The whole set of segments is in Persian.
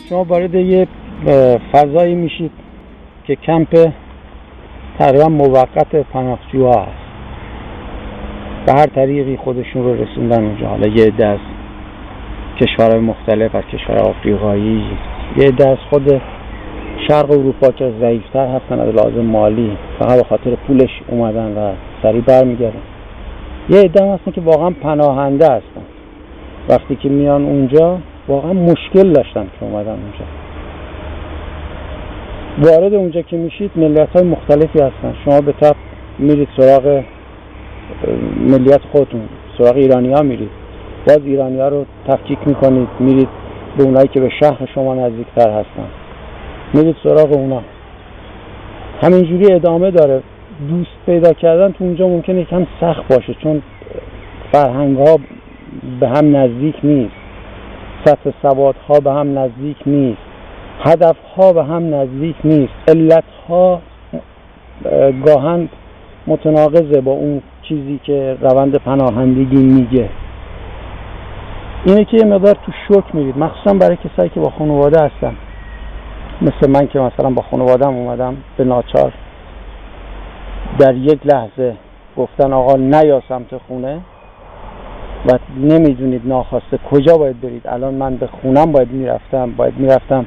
شما وارد یه فضایی میشید که کمپ تقریبا موقت پناهجوها هست. به هر طریقی خودشون رو رسوندن اونجا. حالا یه عده از کشورهای مختلف، از کشورهای آفریقایی، یه عده از خود شرق اروپا که ضعیفتر هستن از لحاظ مالی، فقط به خاطر پولش اومدن و سریع برمیگردن. یه عده هم هستن که واقعا پناهنده هستن. وقتی که میان اونجا واقعا مشکل داشتن که اومدن اونجا. وارد اونجا که میشید ملیت‌های مختلفی هستن. شما به طب میرید سراغ ملیت خودتون، سراغ ایرانی‌ها میرید. باز ایرانی‌ها رو تفکیک میکنید، میرید به اونایی که به شهر شما نزدیکتر هستن، میرید سراغ اونا. همینجوری ادامه داره. دوست پیدا کردن تو اونجا ممکنه یکم سخت باشه، چون فرهنگ‌ها به هم نزدیک نیست، سطح سوادها به هم نزدیک نیست، هدفها به هم نزدیک نیست، علتها گاهن متناقضه با اون چیزی که روند پناهندگی میگه. اینه که یه مقدار تو شوک میرید، مخصوصا برای کسایی که با خانواده هستن، مثل من که مثلا با خانواده‌ام اومدم. به ناچار در یک لحظه گفتن آقا نیا سمت خونه و نمیدونید ناخواسته کجا باید برید. الان من به خونم باید میرفتم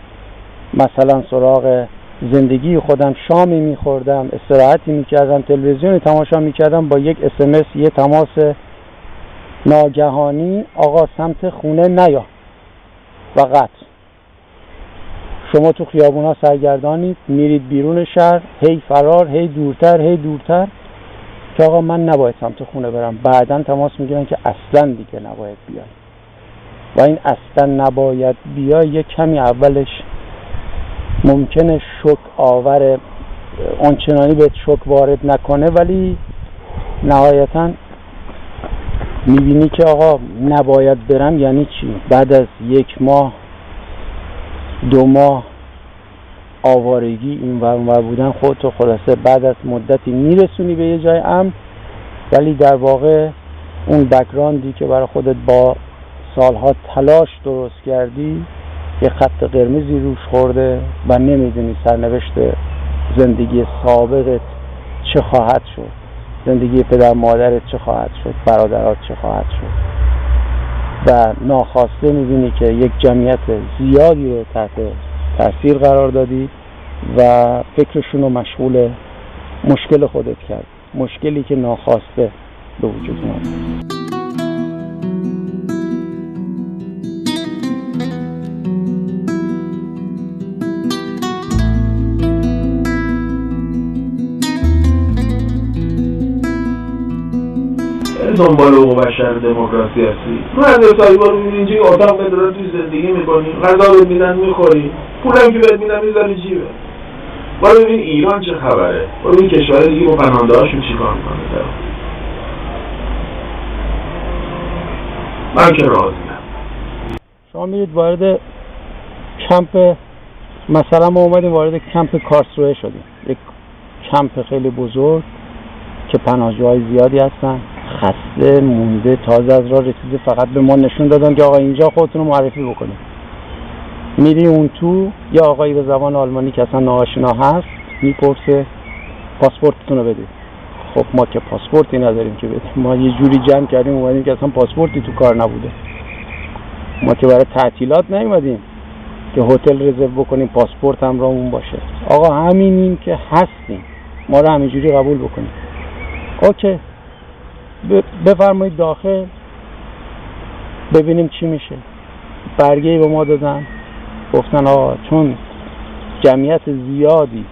مثلا سراغ زندگی خودم، شامی میخوردم، استراحتی میکردم، تلویزیون تماشا میکردم، با یک SMS یه تماس ناگهانی آقا سمت خونه نیا و قطع. شما تو خیابونا سرگردانید، میرید بیرون شهر، هی فرار، هی دورتر که آقا من نباید سمت خونه برم. بعداً تماس میگیرن که اصلاً دیگه نباید بیای. و این اصلاً نباید بیای یک کمی اولش ممکنه شوک آور، آنچنانی بهت شوک وارد نکنه، ولی نهایتاً میبینی که آقا نباید برم یعنی چی. بعد از 1 ماه 2 ماه آوارگی این ور بودن، خودتو خلاصه بعد از مدتی میرسونی به یه جای امن، ولی در واقع اون بک‌گراندی که برای خودت با سالها تلاش درست کردی یه خط قرمزی روش خورده و نمیدونی سرنوشت زندگی سابقت چه خواهد شد، زندگی پدر مادرت چه خواهد شد، برادرات چه خواهد شد. و ناخواسته میبینی که یک جمعیت زیادی رو تحت تاثیر قرار دادی و فکرشون رو مشغول مشکل خودت کرد، مشکلی که ناخواسته به وجود اومد. دنبال حقوق بشر دموکراسی هستی. مهندس سایبا رو می‌بینی اینجوری اتاق بداره توی زندگی می‌کنی، غذا بهت میدن می‌خوری، پولم که بهت میدن می‌ذاری جیبه. برو ببین ایران چه خبره، برو ببین کشور دیگه با پناهنده‌هاشون چیکار می‌کنه. من که راضیم. شما میرید وارد کمپ، مثلا ما اومدیم وارد کمپ کارلسروه شدیم، یک کمپ خیلی بزرگ که پناهجوهای زیادی هستن، خسته مونده، تازه از راه رسیده، فقط به ما نشون دادن که آقا اینجا خودتون رو معرفی بکنید. میری اون تو، یه آقایی به زبان آلمانی که اصلا ناآشنا هست میپرسه پاسپورتتون رو بدید. خب ما که پاسپورتی نداریم که بدیم، ما یه جوری جمع کردیم اومدیم که اصلا پاسپورتی تو کار نبوده. ما که برای تعطیلات نیومدیم که هتل رزرو بکنیم پاسپورت همراهمون باشه. آقا همینیم که هستیم، ما رو همینجوری قبول بکنیم. اوکی، بفرمایید داخل ببینیم چی میشه. برگه‌ای به ما دادن، گفتن آقا چون جمعیت زیادی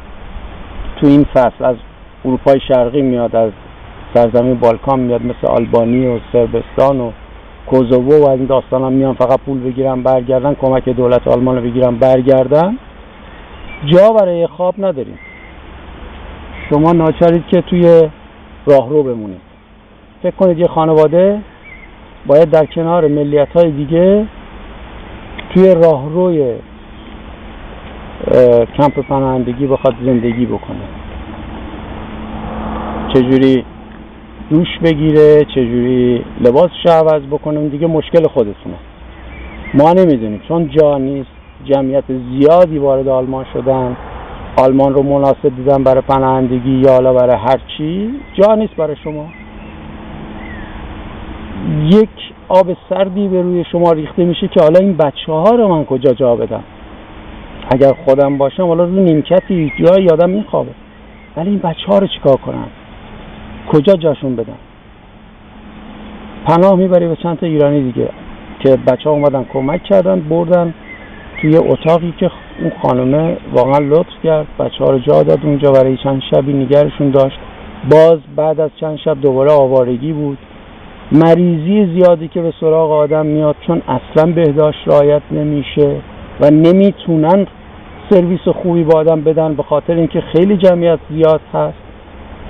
تو این فصل از اروپای شرقی میاد، از سرزمین بالکان میاد، مثل آلبانی و صربستان و کوزوو و این داستان هم میان فقط پول بگیرن برگردن، کمک دولت آلمان رو بگیرن برگردن، جا برای خواب نداریم. شما ناچارید که توی راهرو بمونید. فکر کنید یه خانواده باید در کنار ملیت‌های دیگه توی راهروی کمپ پناهندگی بخواد زندگی بکنه. چجوری دوش بگیره، چجوری لباسش عوض بکنه، دیگه مشکل خودتونه. ما نمیدونیم، چون جا نیست، جمعیت زیادی وارد آلمان شدن، آلمان رو مناسب دیدن برای پناهندگی یا حالا برای هر چی، جا نیست برای شما. یک آب سردی به روی شما ریخته میشه که حالا این بچه‌ها رو من کجا جا بدم؟ اگر خودم باشم حالا رو نیمکتی جای آدم میخوابه، ولی این بچه‌ها رو چیکار کنم؟ کجا جاشون بدم؟ پناه میبری به چند تا ایرانی دیگه که بچه‌ها اومدن کمک کردن، بردن توی اتاقی که اون خانومه واقعا لطف کرد، بچه‌ها رو جا داد اونجا، برای چند شبی نگرشون داشت. باز بعد از چند شب دوباره آوارگی بود، مریضی زیادی که به سراغ آدم میاد چون اصلا بهداشت رعایت نمیشه و نمیتونن سرویس خوبی با آدم بدن به خاطر اینکه خیلی جمعیت زیاد هست.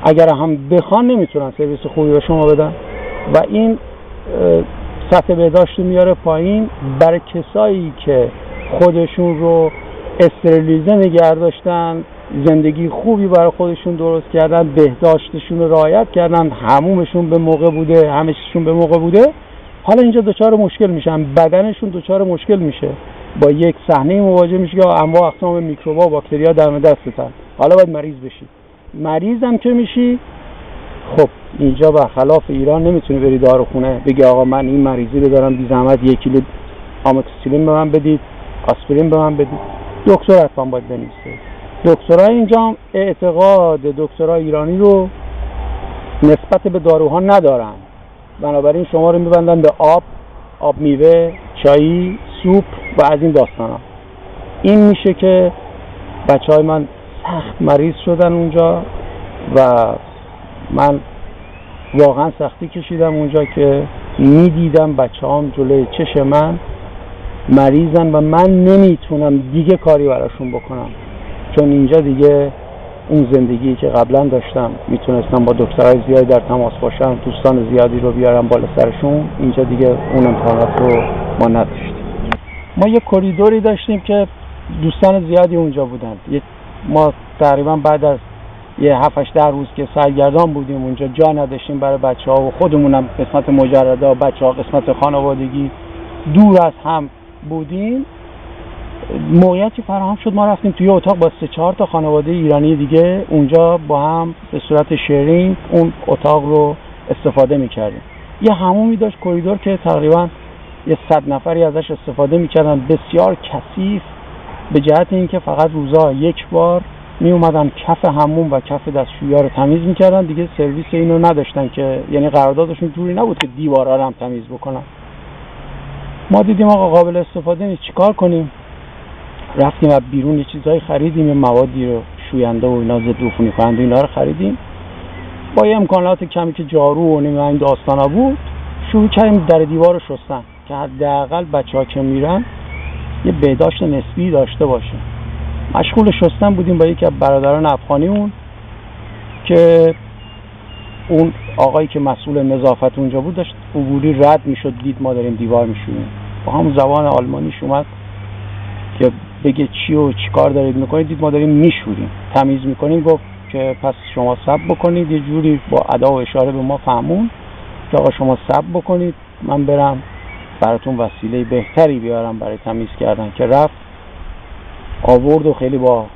اگر هم بخوان نمیتونن سرویس خوبی به شما بدن و این سطح بهداشت میاره پایین. برای کسایی که خودشون رو استریلیزه نگه داشتن، زندگی خوبی برای خودشون درست کردن، بهداشتشون رو رعایت کردن، حمومشون به موقع بوده، همه چیزشون به موقع بوده، حالا اینجا دچار مشکل میشن، بدنشون دچار مشکل میشه، با یک صحنه مواجه میشه که انواع اقسام میکروبا و باکتریا دم دستتن، حالا باید مریض بشی. مریض هم که میشی، خب اینجا برخلاف ایران نمیتونی بری داروخونه بگی آقا من این مریضی رو دارم، بی زحمت 1 کیلو آموکسیسیلین به من بدید، آسپرین به من بدید. دکتر حتما باید بنویسه. دکترای اینجا هم اعتقاد دکترای ایرانی رو نسبت به داروها ندارن، بنابراین شما رو میبندن به آب میوه، چایی، سوپ و از این داستانا. این میشه که بچهای من سخت مریض شدن اونجا و من واقعا سختی کشیدم اونجا که میدیدم بچه‌هام جلوی چشم من مریضن و من نمیتونم دیگه کاری براشون بکنم، چون اینجا دیگه اون زندگی که قبلا داشتم میتونستم با دکترای زیادی در تماس باشم، دوستان زیادی رو بیارم بالا سرشون، اینجا دیگه اون امکانات رو ما نداشتیم. ما یه کریدوری داشتیم که دوستان زیادی اونجا بودن. ما تقریبا بعد از یه 7-8 روز که سرگردان بودیم اونجا، جا نداشتیم برای بچه‌ها و خودمونم قسمت مجردا، بچه‌ها قسمت خانوادگی دور از هم بودیم. موقعیتی فراهم شد ما رفتیم توی اتاق با 3-4 تا خانواده ایرانی دیگه اونجا با هم به صورت شیرینگ اون اتاق رو استفاده می‌کردیم. یه حمومی داشت کریدور که تقریبا یه 100 نفری ازش استفاده می‌کردن، بسیار کثیف، به جهت اینکه فقط روزا 1 بار می اومدن کف حموم و کف دستشویی‌ها رو تمیز می‌کردن، دیگه سرویس اینو نداشتن که یعنی قراردادشون جوری نبود که دیوارا رو هم تمیز بکنن. ما دیدیم آقا قابل استفاده نیست، چیکار کنیم؟ رفتیم از بیرون یه چیزایی خریدیم، یه موادی رو شوینده و اینا، ضد عفونی کننده اینا رو خریدیم، با یه امکانات کمی که جارو و این داستانا بود شروع کردیم در دیوار رو شستن که حداقل بچه‌ها که میرن یه بهداشت نسبی داشته باشه. مشغول شستن بودیم با یکی از برادران افغانیمون که اون آقایی که مسئول نظافت اونجا بود داشت عبوری رد میشد، دید ما داریم دیوار میشوریم، با هم زبان آلمانیش اومد که بگه چی و چی کار دارید میکنید، دید ما داریم میشوریم تمیز میکنیم، گفت که پس شما صبر بکنید، یه جوری با ادا و اشاره به ما فهمون که آقا شما صبر بکنید من برم براتون وسیله بهتری بیارم برای تمیز کردن، که رفت آورد و خیلی با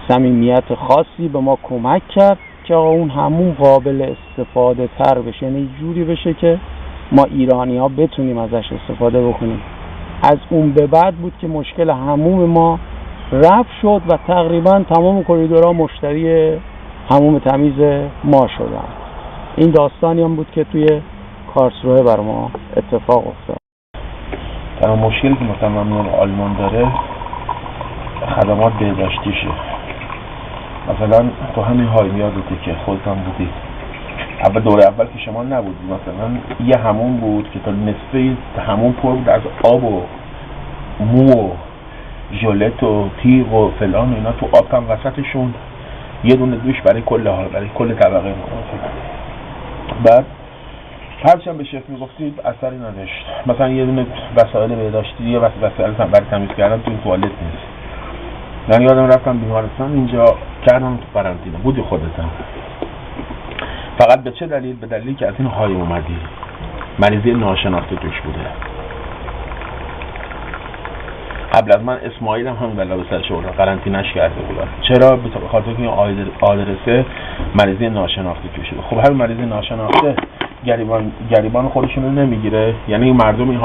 صمیمیت خاصی به ما کمک کرد که آقا اون همون قابل استفاده تر بشه، یعنی جوری بشه که ما ایرانی ها بتونیم ازش استفاده بکنیم. از اون به بعد بود که مشکل حموم ما رفع شد و تقریبا تمام کریدورها مشتری حموم تمیز ما شدن. این داستانی هم بود که توی کارلسروه بر ما اتفاق افتاد. تمام مشکلی که مثلا ممنون آلمان داره خدمات بهداشتیشه. مثلا تو همین یادته که خودت هم بودی، اول دوره اول که شما نبودی، مثلا یه حموم بود که تا نصفه حموم پر بود از آب و مو و ژولت و تیغ و فلان و اینا، تو آب هم وسطشون یه دونه دوش برای کل طبقه ما. بعد هرچند به شف میگفتید اثری نداشت، مثلا یه دونه وسایل بهداشتی یه وسایل برای تمیز کردن تو توالت نیست. من یادم رفتم بیمارستان اینجا کردم تو قرنطینه بودی خودتم، فقط به چه دلیل؟ به دلیلی که از این های اومدی، مریضی ناشناخته توش بوده. قبل از من اسماعیل هم بلا به سرش آورد، قرنطینه‌اش کرده بودن. چرا؟ به خاطر اینکه این آدرسه مریضی ناشناخته توشه. خب هر مریضی ناشناخته گریبان خودشون رو نمیگیره، یعنی مردم این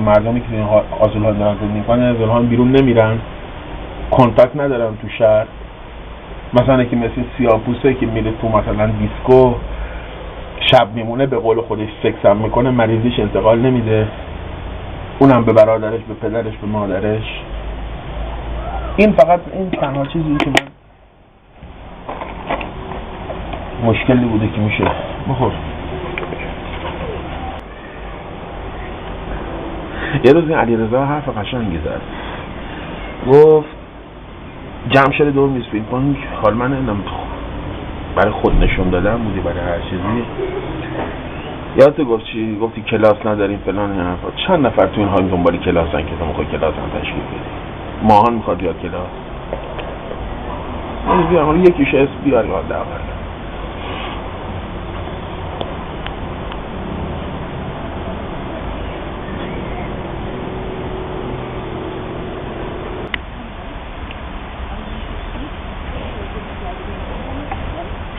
مردمی که این آزول‌ها دارن زندگی میکنن ظاهرا بیرون نمیرن، کنتاکت ندارن تو شهر. مثلا که مثل سیاه‌پوسته که میره تو مثلا دیسکو شب میمونه، به قول خودش سکس هم میکنه، مریضیش انتقال نمیده، اونم به برادرش، به پدرش، به مادرش. این فقط این تنها چیزی که من مشکلی بوده که میشه بخور. یه روز این علیرضا حرف قشنگی زد، گفت جمشید دور میز پینگ پونگ حال من برای خود نشون دادن بودی، برای هر چیزی. یادت گفت چی؟ گفتی کلاس نداریم فلان این حرفا. چند نفر تو این حال دنبال کلاسن که تو میخوای کلاس هم تشکیل بدی؟ ماهان میخواد بیاد کلاس. من بیارم حالا یکیش اسم بیار یاد اول.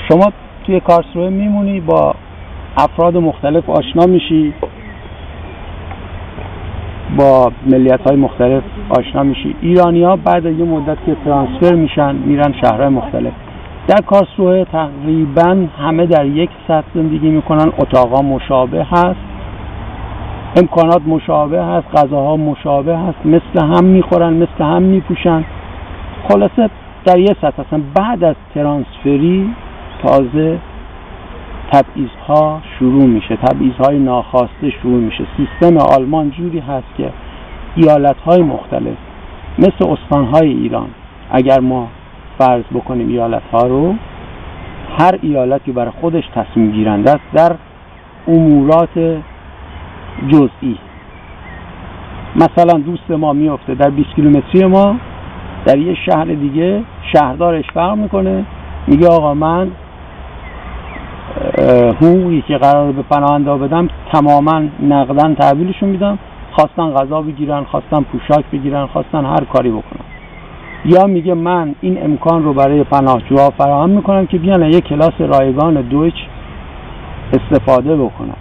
شما توی کارلسروه میمونی، با افراد مختلف آشنا میشی، با ملیت‌های مختلف آشنا میشی. ایرانی‌ها بعد یه مدت که ترانسفر میشن میرن شهرهای مختلف. در کارلسروه تقریبا همه در یک سطح زندگی میکنن، اتاقا مشابه هست، امکانات مشابه هست، غذاها مشابه هست، مثل هم میخورن، مثل هم میپوشن. خلاصه در یه سطح هستن. بعد از ترانسفری تازه تبعیض‌ها شروع میشه، تبعیض‌های ناخواسته شروع میشه. سیستم آلمان جوری هست که ایالت‌های مختلف مثل استان‌های ایران، اگر ما فرض بکنیم ایالت‌ها رو، هر ایالتی برای خودش تصمیم گیرنده است در امورات جزئی. مثلا دوست ما میفته در 20 کیلومتری ما در یه شهر دیگه، شهردارش فرق میکنه، میگه آقا من حقوقی که قراره به پناهنده بدم تماما نقداً تحویلشون میدم، خواستن غذا بگیرن، خواستن پوشاک بگیرن، خواستن هر کاری بکنن. یا میگه من این امکان رو برای پناهجوها فراهم میکنم که بیان یک کلاس رایگان دویچ استفاده بکنن.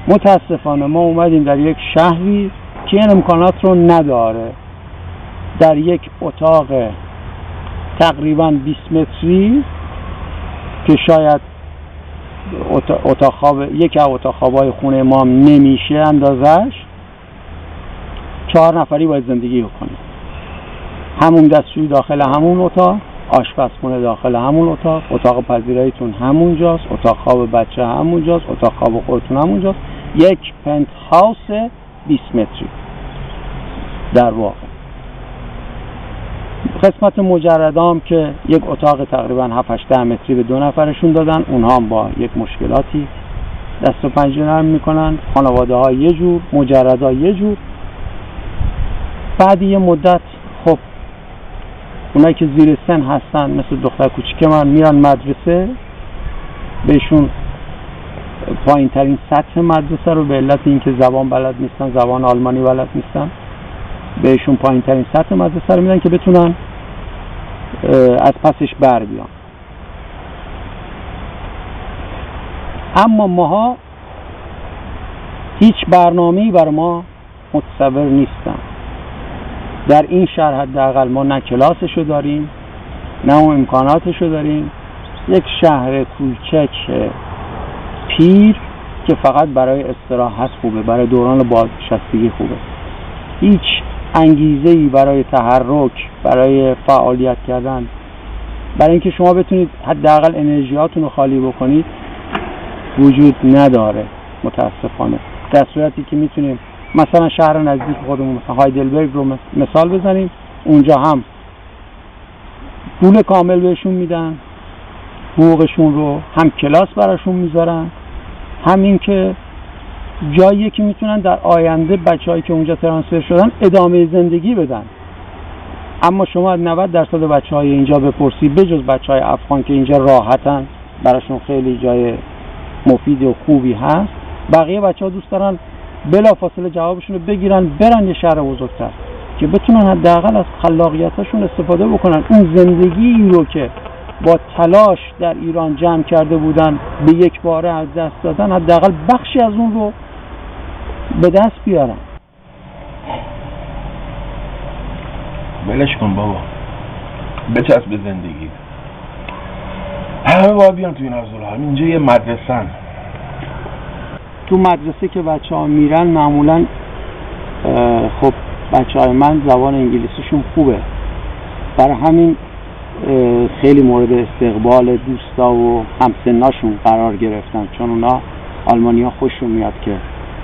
متاسفانه ما اومدیم در یک شهری که این امکانات رو نداره، در یک اتاق تقریبا 20 متری که شاید اتاق خواب، یک از اتاق خوابای خونه ما هم نمیشه اندازش، 4 نفری باید زندگی بکنیم. همون دستشویی داخل همون اتاق، آشپزخونه داخل همون اتاق، اتاق پذیراییتون همونجاست، اتاق خواب بچه همونجاست، اتاق خواب خودتون همونجاست. یک پنت هاوس 20 متری در واقع. قسمت مجردام که یک اتاق تقریبا 7-8 متری به 2 نفرشون دادن، اونها هم با یک مشکلاتی دست و پنجه نرم میکنن. خانواده ها یه جور، مجردها یه جور. بعد یه مدت خب اونایی که زیر سن هستن مثل دختر کوچیک من میرن مدرسه، بهشون پایین ترین سطح مدرسه رو به علت اینکه زبان بلد نیستن، زبان آلمانی بلد نیستن، بهشون پایین ترین سطح مدرسه رو میدن که بتونن از پسش بر بیان. اما ماها هیچ برنامه‌ای برای ما متصور نیستن. در این شهر حداقل ما نه کلاسشو داریم، نه اون امکاناتشو داریم. یک شهر کوچک پیر که فقط برای استراحت خوبه، برای دوران بازنشستگی خوبه. هیچ انگیزه‌ای برای تحرک، برای فعالیت کردن، برای اینکه شما بتونید حداقل انرژیاتون رو خالی بکنید وجود نداره متاسفانه. در صورتی که میتونیم مثلا شهر نزدیک خودمون مثلا هایدلبرگ رو مثال بزنیم، اونجا هم پول کامل بهشون میدن، حقوقشون رو هم کلاس براشون میذارن، همین که جایی که میتونن در آینده بچه‌هایی که اونجا ترانسفر شدن ادامه زندگی بدن. اما شما 90% بچه‌های اینجا بپرسی، بجز بچه‌های افغان که اینجا راحتن، براشون خیلی جای مفید و خوبی هست، بقیه بچه‌ها دوست دارن بلافاصله جوابشون رو بگیرن برن یه شهر بزرگتر. که بتونن حداقل از خلاقیتاشون استفاده بکنن. اون زندگی رو که با تلاش در ایران جمع کرده بودن به یک باره از دست دادن، حداقل بخشی از اون رو به دست بیارن. ولش کن بابا، بچسب به زندگی. همه باید بیان تو این عرض‌الحال. اینجا یه مدرسه‌ن. تو مدرسه که بچه‌ها میرن معمولا خب بچه‌های من زبان انگلیسیشون خوبه، برای همین خیلی مورد استقبال دوستا و همسناشون قرار گرفتن، چون اونا آلمانی‌ها خوششون میاد که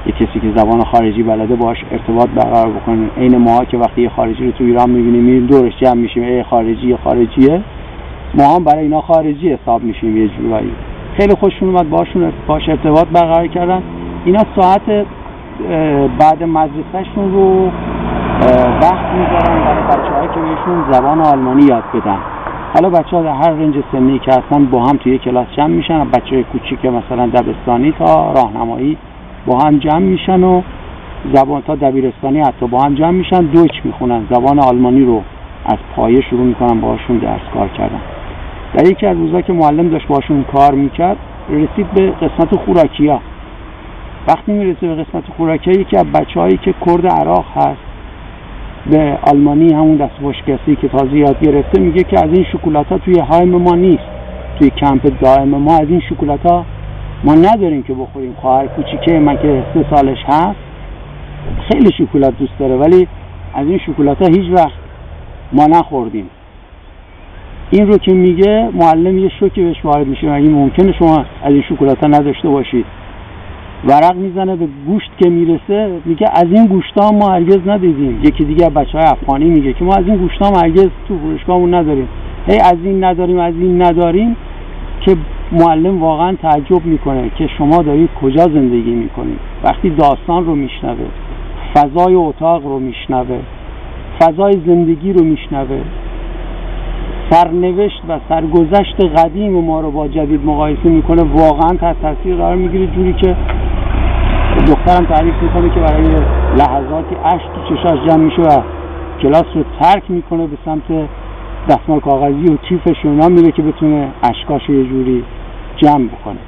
یه کسی که زبان خارجی بلده باهاش ارتباط برقرار بکنن. عین ماها که وقتی یه خارجی رو تو ایران می‌بینیم میریم دورش جمع میشیم، ای خارجیه، ما هم برای اینا خارجی حساب میشیم یه جورایی. خیلی خوششون اومد باهاش ارتباط برقرار کردن. اینا ساعت بعد مدرسه‌شون رو وقت میذارن برای بچه‌هایی که بهشون زبان آلمانی یاد بدن. حالا بچه‌ها در هر رنج سنی که هستن با هم توی کلاس جمع میشن، بچه‌های کوچیک مثلا دبستانی تا راهنمایی با هم جمع میشن و زبان تا دبیرستانی حتی با هم جمع میشن، دویچ میخونن، زبان آلمانی رو از پایه شروع میکنن باهاشون درس کار کردن. در یکی از روزا که معلم داشت باهاشون کار میکرد رسید به قسمت خوراکی‌ها. وقتی میرسه به قسمت خوراکی‌ها، یکی از بچه‌هایی که کرد عراق هست به آلمانی، همون دست‌واشکسی که تازه یاد گرفته، میگه که از این شکلات‌ها توی هایم ما نیست، توی کمپ دائم ما از این شکلات‌ها ما نداریم که بخوریم. خواهر کوچیکه من که 3 سالش هست خیلی شکلات دوست داره، ولی از این شکلات‌ها هیچ وقت ما نخوردیم. این رو که میگه معلم یه شوکی بهش وارد میشه، مگه ممکنه شما از این شکلات‌ها نداشته باشید؟ ورق میزنه به گوشت که میرسه میگه از این گوشت‌ها ما هرگز ندیدیم. یکی دیگه بچه‌های افغانی میگه که ما از این گوشت‌ها هرگز تو فروشگاهمون نداریم. از این نداریم که معلم واقعا تعجب میکنه که شما دارید کجا زندگی میکنید. وقتی داستان رو میشنوه، فضای اتاق رو میشنوه، فضای زندگی رو میشنوه، سرنوشت و سرگذشت قدیم ما رو با جدید مقایسه میکنه، واقعا تحت تاثیر قرار میگیره. جوری که دخترم تعریف میکنه که برای لحظاتی اشک تو چشاش جمع میشه و کلاس رو ترک میکنه، به سمت دستمال کاغذی و تیفش و اینا میره که بتونه اشکاش یه جوری جمع بکنه.